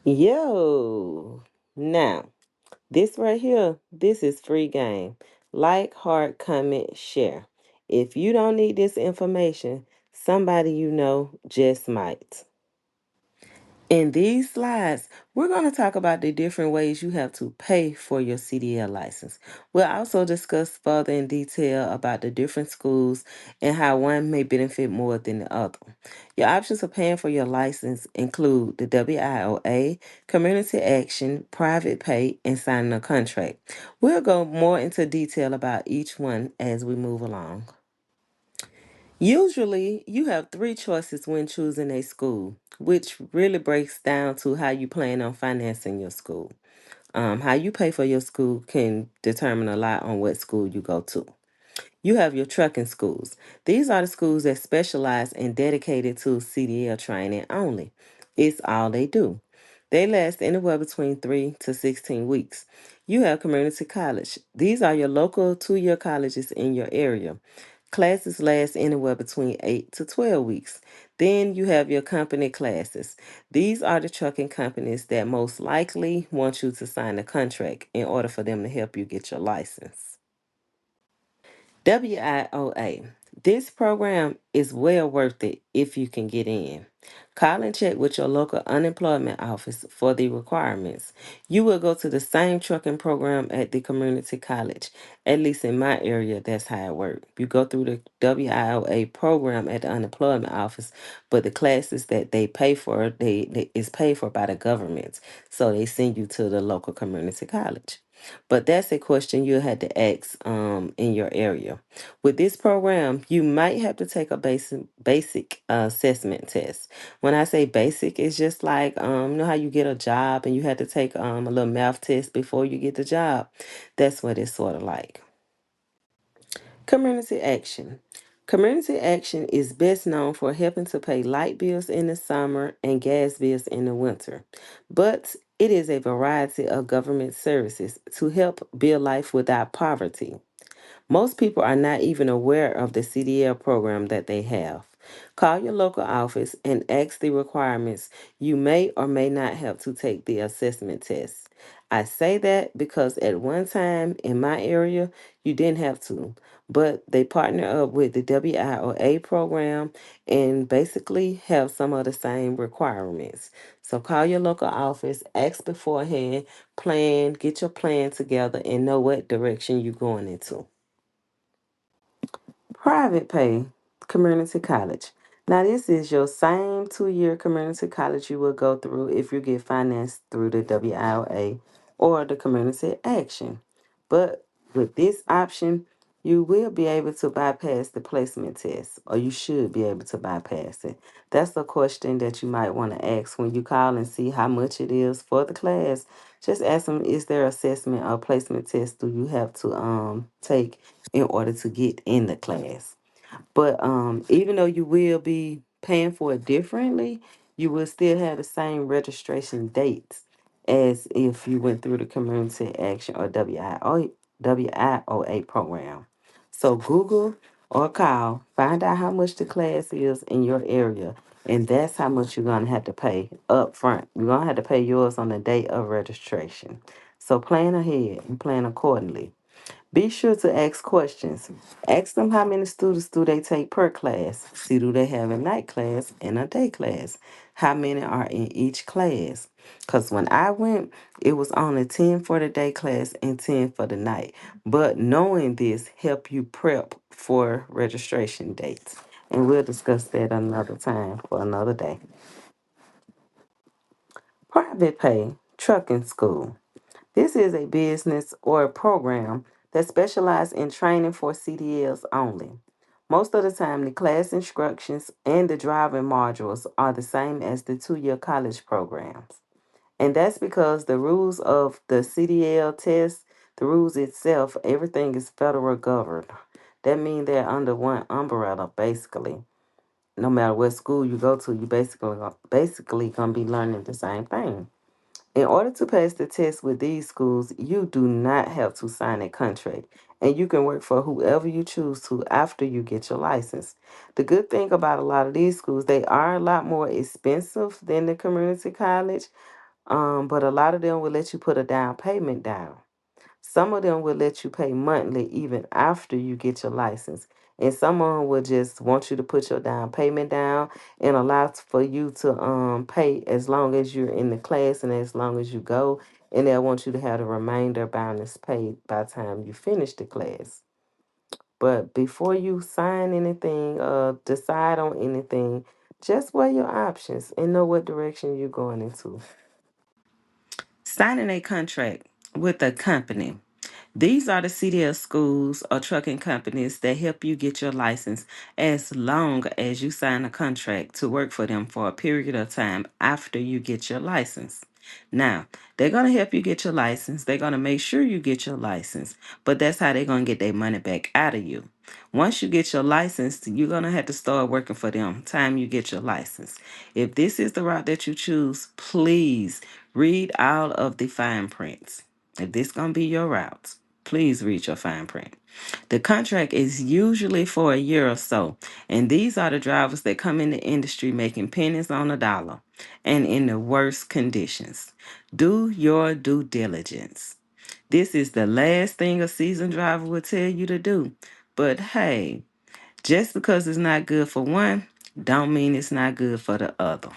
Yo, now this right here, this is free game. Like, heart, comment, share. If you don't need this information, somebody you know just might. In these slides, we're going to talk about the different ways you have to pay for your CDL license. We'll also discuss further in detail about the different schools and how one may benefit more than the other. Your options for paying for your license include the WIOA, community action, private pay, and signing a contract. We'll go more into detail about each one as we move along. Usually, you have three choices when choosing a school, which really breaks down to how you plan on financing your school. How you pay for your school can determine a lot on what school you go to. You have your trucking schools. These are the schools that specialize and dedicated to CDL training only. It's all they do. They last anywhere between 3 to 16 weeks. You have community college. These are your local 2-year colleges in your area. Classes last anywhere between 8 to 12 weeks. Then you have your company classes. These are the trucking companies that most likely want you to sign a contract in order for them to help you get your license. WIOA. This program is well worth it if you can get in. Call and check with your local unemployment office for the requirements. You will go to the same trucking program at the community college. At least in my area, that's how it works. You go through the WIOA program at the unemployment office, but the classes that they pay for, they is paid for by the government. So they send you to the local community college. But that's a question you'll have to ask in your area. With this program, you might have to take a basic assessment test. When I say basic, it's just like you know how you get a job and you have to take a little math test before you get the job. That's what it's sort of like. Community action. Community action is best known for helping to pay light bills in the summer and gas bills in the winter. But it is a variety of government services to help build life without poverty. Most people are not even aware of the CDL program that they have. Call your local office and ask the requirements. You may or may not have to take the assessment test. I say that because at one time in my area, you didn't have to, but they partner up with the WIOA program and basically have some of the same requirements. So call your local office, ask beforehand, plan, get your plan together, and know what direction you're going into. Private pay, community college. Now, this is your same 2-year community college you will go through if you get financed through the WIOA or the community action. But with this option, you will be able to bypass the placement test, or you should be able to bypass it. That's a question that you might want to ask when you call and see how much it is for the class. Just ask them, is there assessment or placement test do you have to take in order to get in the class? But even though you will be paying for it differently, you will still have the same registration dates as if you went through the Community Action or WIOA program. So Google or call, find out how much the class is in your area, and that's how much you're gonna have to pay up front. You're gonna have to pay yours on the day of registration. So plan ahead and plan accordingly. Be sure to ask questions. Ask them how many students do they take per class. See, do they have a night class and a day class? How many are in each class? Because when I went, it was only 10 for the day class and 10 for the night. But knowing this help you prep for registration dates. And we'll discuss that another time for another day. Private pay, trucking school. This is a business or a program that specializes in training for CDLs only. Most of the time, the class instructions and the driving modules are the same as the 2-year college programs. And that's because the rules of the CDL test, the rules itself, everything is federal governed. That means they're under one umbrella, basically. No matter what school you go to, you basically gonna be learning the same thing. In order to pass the test with these schools, you do not have to sign a contract, and you can work for whoever you choose to after you get your license. The good thing about a lot of these schools, they are a lot more expensive than the community college, But a lot of them will let you put a down payment down. Some of them will let you pay monthly even after you get your license. And some of them will just want you to put your down payment down and allow for you to pay as long as you're in the class and as long as you go. And they'll want you to have the remainder balance paid by the time you finish the class. But before you sign anything, decide on anything, just weigh your options and know what direction you're going into. Signing a contract with a company. These are the CDL schools or trucking companies that help you get your license as long as you sign a contract to work for them for a period of time after you get your license. Now, they're going to help you get your license. They're going to make sure you get your license, but that's how they're going to get their money back out of you. Once you get your license, you're going to have to start working for them time you get your license. If this is the route that you choose, please read all of the fine prints. If this going to be your route, please read your fine print. The contract is usually for a year or so, and these are the drivers that come in the industry making pennies on a dollar and in the worst conditions. Do your due diligence. This is the last thing a seasoned driver will tell you to do. But hey, just because it's not good for one, don't mean it's not good for the other.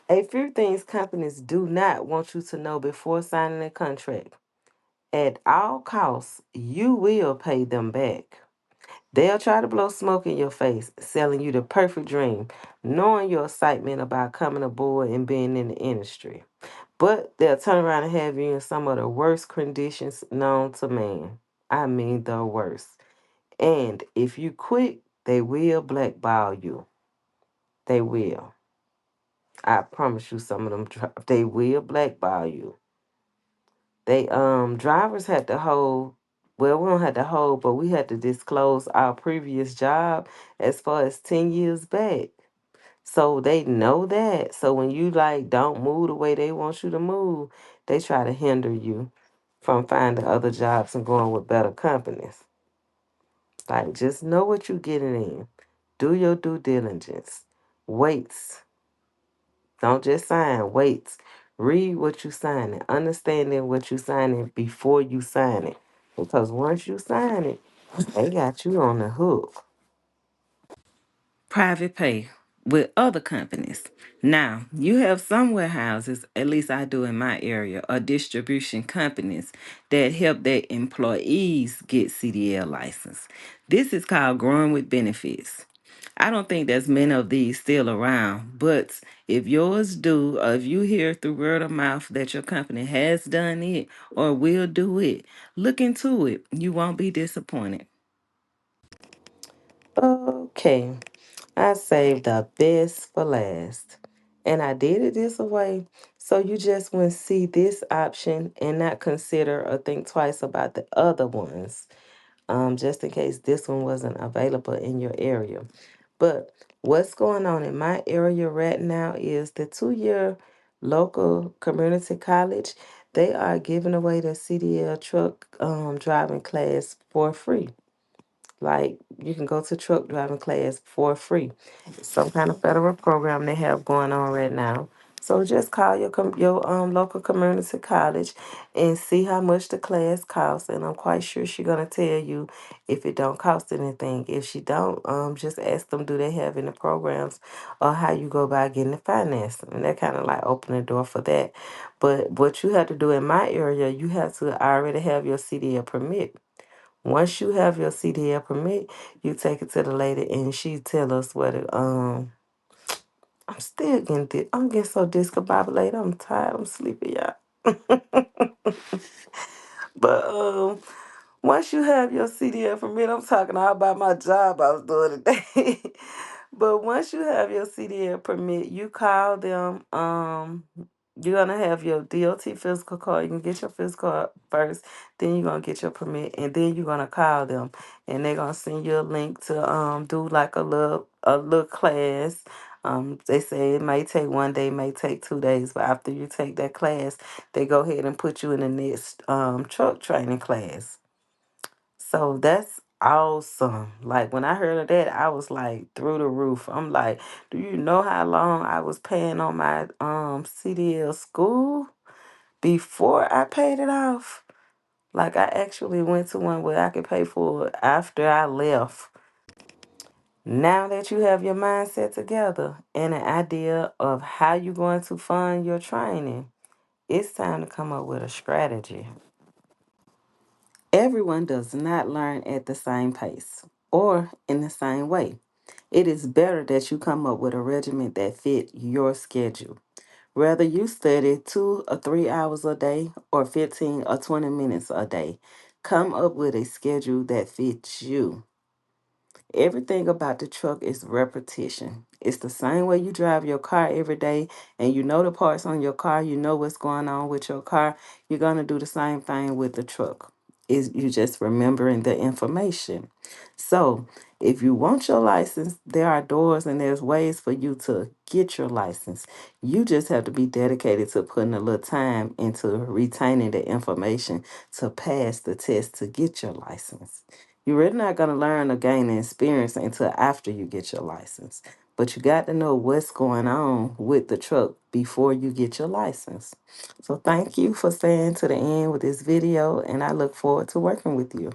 A few things companies do not want you to know before signing a contract. At all costs, you will pay them back. They'll try to blow smoke in your face, selling you the perfect dream, knowing your excitement about coming aboard and being in the industry. But they'll turn around and have you in some of the worst conditions known to man. I mean, the worst. And if you quit, they will blackball you. They will. I promise you, some of them, they will blackball you. They drivers had to hold, well, we don't have to hold, but we had to disclose our previous job as far as 10 years back. So they know that. So when you like don't move the way they want you to move, they try to hinder you from finding other jobs and going with better companies. Like just know what you're getting in. Do your due diligence. Weights. Don't just sign. Weights. Read what you signing. Understanding what you signing before you sign it. Because once you sign it, they got you on the hook. Private pay with other companies. Now, you have some warehouses, at least I do in my area, or distribution companies that help their employees get CDL license. This is called growing with benefits. I don't think there's many of these still around, but if yours do, or if you hear through word of mouth that your company has done it or will do it, look into it. You won't be disappointed. Okay, I saved the best for last. And I did it this way so you just wouldn't see this option and not consider or think twice about the other ones, just in case this one wasn't available in your area. But what's going on in my area right now is the 2 year local community college. They are giving away the CDL truck driving class for free. Like you can go to truck driving class for free. It's some kind of federal program they have going on right now. So just call your local community college and see how much the class costs. And I'm quite sure she's gonna tell you if it don't cost anything. If she don't, just ask them do they have any programs or how you go about getting the financing. And that kind of like open the door for that. But what you have to do in my area, you have to already have your CDL permit. Once you have your CDL permit, you take it to the lady and she tell us what it I'm still getting I'm getting so discombobulated. I'm tired. I'm sleepy, y'all. But once you have your CDL permit, I'm talking all about my job I was doing today. But once you have your CDL permit, you call them. You're gonna have your DOT physical card. You can get your physical card first, then you're gonna get your permit, and then you're gonna call them, and they're gonna send you a link to do like a little class. They say it may take one day, may take 2 days, but after you take that class, they go ahead and put you in the next truck training class. So that's awesome. Like when I heard of that, I was like through the roof. I'm like, do you know how long I was paying on my C.D.L school before I paid it off? Like I actually went to one where I could pay for it after I left. Now that you have your mindset together and an idea of how you're going to fund your training, it's time to come up with a strategy. Everyone does not learn at the same pace or in the same way. It is better that you come up with a regimen that fit your schedule. Whether you study 2 or 3 hours a day or 15 or 20 minutes a day, come up with a schedule that fits you. Everything about the truck is repetition. It's the same way you drive your car every day and you know the parts on your car, you know what's going on with your car. You're going to do the same thing with the truck. Is you just remembering the information. So, if you want your license, there are doors and there's ways for you to get your license. You just have to be dedicated to putting a little time into retaining the information to pass the test to get your license. You're really not going to learn or gain the experience until after you get your license. But you got to know what's going on with the truck before you get your license. So thank you for staying to the end with this video, and I look forward to working with you.